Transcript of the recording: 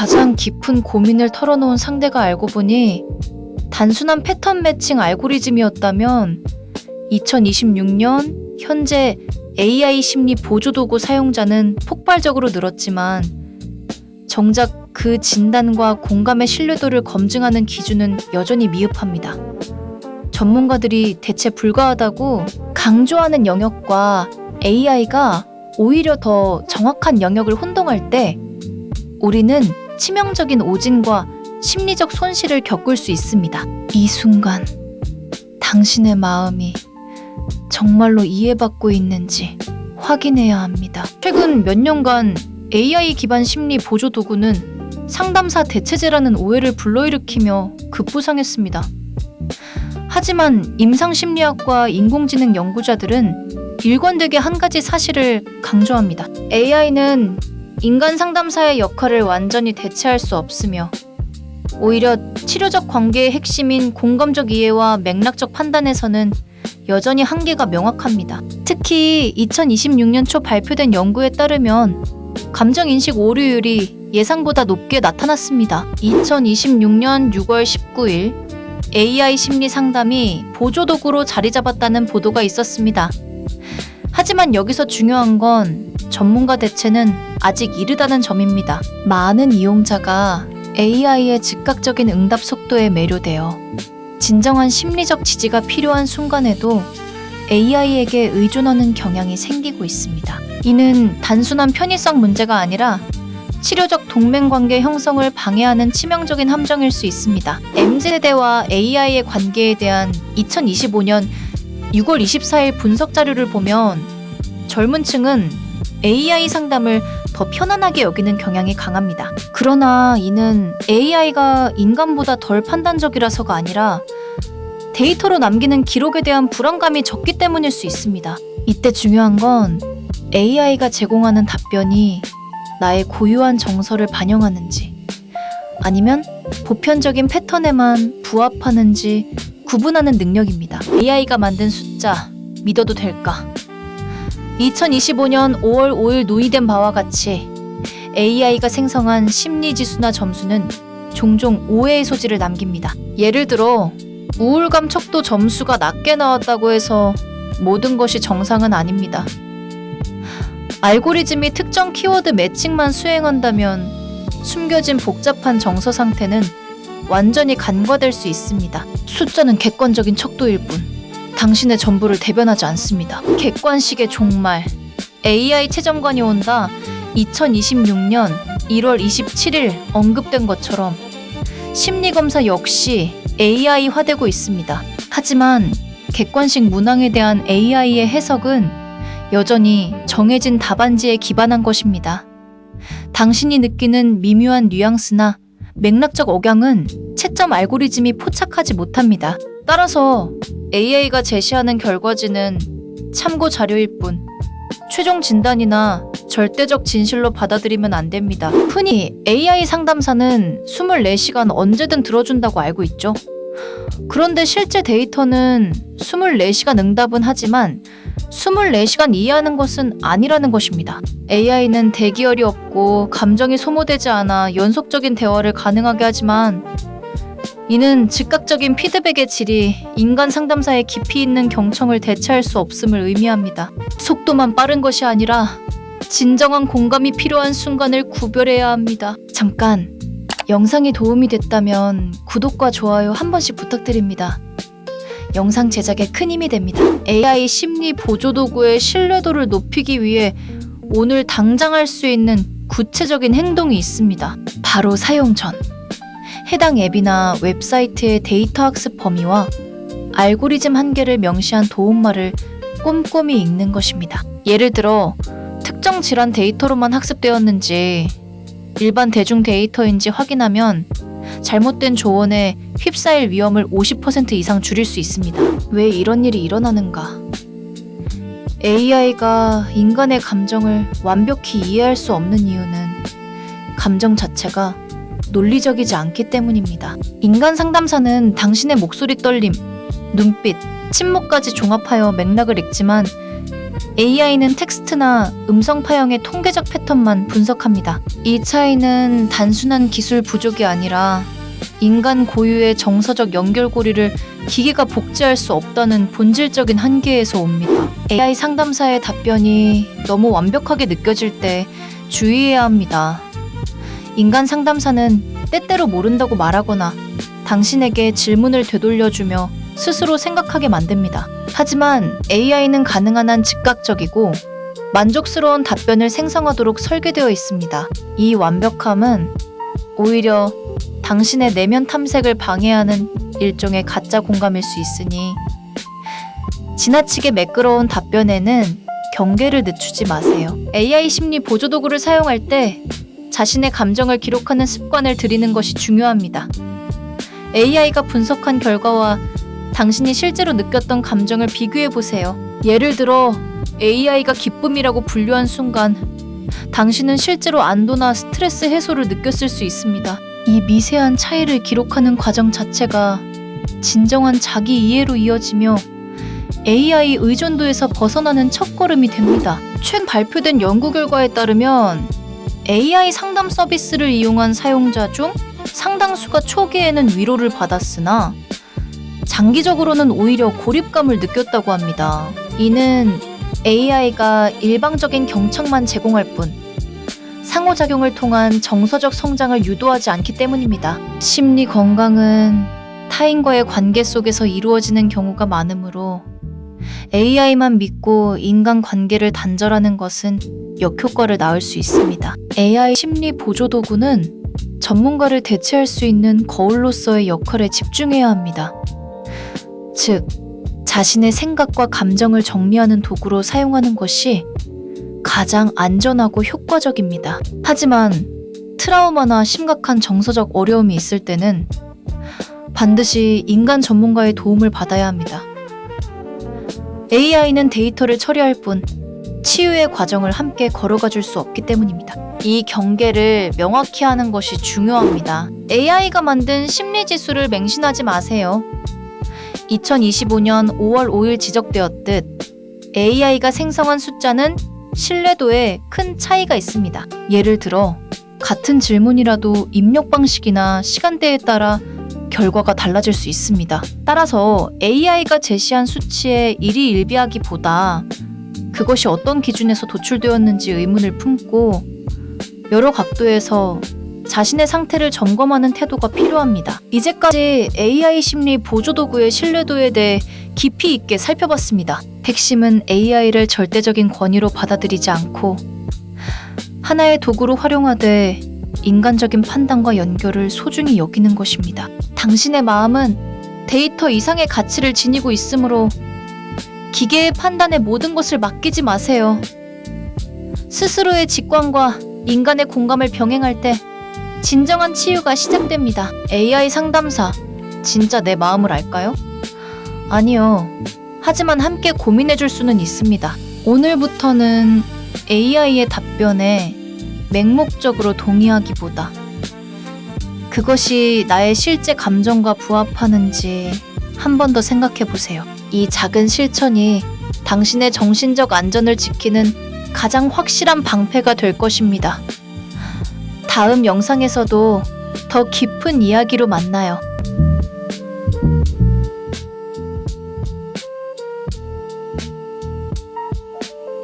가장 깊은 고민을 털어놓은 상대가 알고 보니 단순한 패턴 매칭 알고리즘이었다면 2026년 현재 AI 심리 보조도구 사용자는 폭발적으로 늘었지만 정작 그 진단과 공감의 신뢰도를 검증하는 기준은 여전히 미흡합니다. 전문가들이 대체 불가하다고 강조하는 영역과 AI가 오히려 더 정확한 영역을 혼동할 때 우리는 치명적인 오진과 심리적 손실을 겪을 수 있습니다. 이 순간 당신의 마음이 정말로 이해받고 있는지 확인해야 합니다. 최근 몇 년간 AI 기반 심리 보조 도구는 상담사 대체제라는 오해를 불러일으키며 급부상했습니다. 하지만 임상심리학과 인공지능 연구자들은 일관되게 한 가지 사실을 강조합니다. AI는 인간 상담사의 역할을 완전히 대체할 수 없으며 오히려 치료적 관계의 핵심인 공감적 이해와 맥락적 판단에서는 여전히 한계가 명확합니다. 특히 2026년 초 발표된 연구에 따르면 감정인식 오류율이 예상보다 높게 나타났습니다. 2026년 6월 19일 AI 심리 상담이 보조도구로 자리 잡았다는 보도가 있었습니다. 하지만 여기서 중요한 건 전문가 대체는 아직 이르다는 점입니다. 많은 이용자가 AI의 즉각적인 응답 속도에 매료되어 진정한 심리적 지지가 필요한 순간에도 AI에게 의존하는 경향이 생기고 있습니다. 이는 단순한 편의성 문제가 아니라 치료적 동맹관계 형성을 방해하는 치명적인 함정일 수 있습니다. M세대와 AI의 관계에 대한 2025년 6월 24일 분석 자료를 보면 젊은 층은 AI 상담을 더 편안하게 여기는 경향이 강합니다. 그러나 이는 AI가 인간보다 덜 판단적이라서가 아니라 데이터로 남기는 기록에 대한 불안감이 적기 때문일 수 있습니다. 이때 중요한 건 AI가 제공하는 답변이 나의 고유한 정서를 반영하는지 아니면 보편적인 패턴에만 부합하는지 구분하는 능력입니다. AI가 만든 숫자 믿어도 될까? 2025년 5월 5일 논의된 바와 같이 AI가 생성한 심리지수나 점수는 종종 오해의 소지를 남깁니다. 예를 들어 우울감 척도 점수가 낮게 나왔다고 해서 모든 것이 정상은 아닙니다. 알고리즘이 특정 키워드 매칭만 수행한다면 숨겨진 복잡한 정서 상태는 완전히 간과될 수 있습니다. 숫자는 객관적인 척도일 뿐 당신의 전부를 대변하지 않습니다. 객관식의 종말 AI 최전관이 온다 2026년 1월 27일 언급된 것처럼 심리검사 역시 AI화되고 있습니다. 하지만 객관식 문항에 대한 AI의 해석은 여전히 정해진 답안지에 기반한 것입니다. 당신이 느끼는 미묘한 뉘앙스나 맥락적 억양은 채점 알고리즘이 포착하지 못합니다. 따라서 AI가 제시하는 결과지는 참고 자료일 뿐 최종 진단이나 절대적 진실로 받아들이면 안 됩니다. 흔히 AI 상담사는 24시간 언제든 들어준다고 알고 있죠. 그런데 실제 데이터는 24시간 응답은 하지만 24시간 이해하는 것은 아니라는 것입니다. AI는 대기열이 없고 감정이 소모되지 않아 연속적인 대화를 가능하게 하지만 이는 즉각적인 피드백의 질이 인간 상담사의 깊이 있는 경청을 대체할 수 없음을 의미합니다. 속도만 빠른 것이 아니라 진정한 공감이 필요한 순간을 구별해야 합니다. 잠깐, 영상이 도움이 됐다면 구독과 좋아요 한 번씩 부탁드립니다. 영상 제작에 큰 힘이 됩니다. AI 심리 보조도구의 신뢰도를 높이기 위해 오늘 당장 할 수 있는 구체적인 행동이 있습니다. 바로 사용 전 해당 앱이나 웹사이트의 데이터 학습 범위와 알고리즘 한계를 명시한 도움말을 꼼꼼히 읽는 것입니다. 예를 들어 특정 질환 데이터로만 학습되었는지 일반 대중 데이터인지 확인하면 잘못된 조언에 휩싸일 위험을 50% 이상 줄일 수 있습니다. 왜 이런 일이 일어나는가? AI가 인간의 감정을 완벽히 이해할 수 없는 이유는 감정 자체가 논리적이지 않기 때문입니다. 인간 상담사는 당신의 목소리 떨림, 눈빛, 침묵까지 종합하여 맥락을 읽지만 AI는 텍스트나 음성 파형의 통계적 패턴만 분석합니다. 이 차이는 단순한 기술 부족이 아니라 인간 고유의 정서적 연결고리를 기계가 복제할 수 없다는 본질적인 한계에서 옵니다. AI 상담사의 답변이 너무 완벽하게 느껴질 때 주의해야 합니다. 인간 상담사는 때때로 모른다고 말하거나 당신에게 질문을 되돌려주며 스스로 생각하게 만듭니다. 하지만 AI는 가능한 한 즉각적이고 만족스러운 답변을 생성하도록 설계되어 있습니다. 이 완벽함은 오히려 당신의 내면 탐색을 방해하는 일종의 가짜 공감일 수 있으니 지나치게 매끄러운 답변에는 경계를 늦추지 마세요. AI 심리 보조 도구를 사용할 때 자신의 감정을 기록하는 습관을 들이는 것이 중요합니다. AI가 분석한 결과와 당신이 실제로 느꼈던 감정을 비교해 보세요. 예를 들어 AI가 기쁨이라고 분류한 순간 당신은 실제로 안도나 스트레스 해소를 느꼈을 수 있습니다. 이 미세한 차이를 기록하는 과정 자체가 진정한 자기 이해로 이어지며 AI 의존도에서 벗어나는 첫걸음이 됩니다. 최근 발표된 연구 결과에 따르면 AI 상담 서비스를 이용한 사용자 중 상당수가 초기에는 위로를 받았으나 장기적으로는 오히려 고립감을 느꼈다고 합니다. 이는 AI가 일방적인 경청만 제공할 뿐 상호작용을 통한 정서적 성장을 유도하지 않기 때문입니다. 심리 건강은 타인과의 관계 속에서 이루어지는 경우가 많으므로 AI만 믿고 인간관계를 단절하는 것은 역효과를 낳을 수 있습니다. AI 심리 보조 도구는 전문가를 대체할 수 있는 거울로서의 역할에 집중해야 합니다. 즉, 자신의 생각과 감정을 정리하는 도구로 사용하는 것이 가장 안전하고 효과적입니다. 하지만 트라우마나 심각한 정서적 어려움이 있을 때는 반드시 인간 전문가의 도움을 받아야 합니다. AI는 데이터를 처리할 뿐 치유의 과정을 함께 걸어가 줄 수 없기 때문입니다. 이 경계를 명확히 하는 것이 중요합니다. AI가 만든 심리지수를 맹신하지 마세요. 2025년 5월 5일 지적되었듯 AI가 생성한 숫자는 신뢰도에 큰 차이가 있습니다. 예를 들어 같은 질문이라도 입력 방식이나 시간대에 따라 결과가 달라질 수 있습니다. 따라서 AI가 제시한 수치에 일희일비하기보다 그것이 어떤 기준에서 도출되었는지 의문을 품고 여러 각도에서 자신의 상태를 점검하는 태도가 필요합니다. 이제까지 AI 심리 보조도구의 신뢰도에 대해 깊이 있게 살펴봤습니다. 핵심은 AI를 절대적인 권위로 받아들이지 않고 하나의 도구로 활용하되 인간적인 판단과 연결을 소중히 여기는 것입니다. 당신의 마음은 데이터 이상의 가치를 지니고 있으므로 기계의 판단에 모든 것을 맡기지 마세요. 스스로의 직관과 인간의 공감을 병행할 때 진정한 치유가 시작됩니다. AI 상담사, 진짜 내 마음을 알까요? 아니요. 하지만 함께 고민해줄 수는 있습니다. 오늘부터는 AI의 답변에 맹목적으로 동의하기보다 그것이 나의 실제 감정과 부합하는지 한 번 더 생각해 보세요. 이 작은 실천이 당신의 정신적 안전을 지키는 가장 확실한 방패가 될 것입니다. 다음 영상에서도 더 깊은 이야기로 만나요.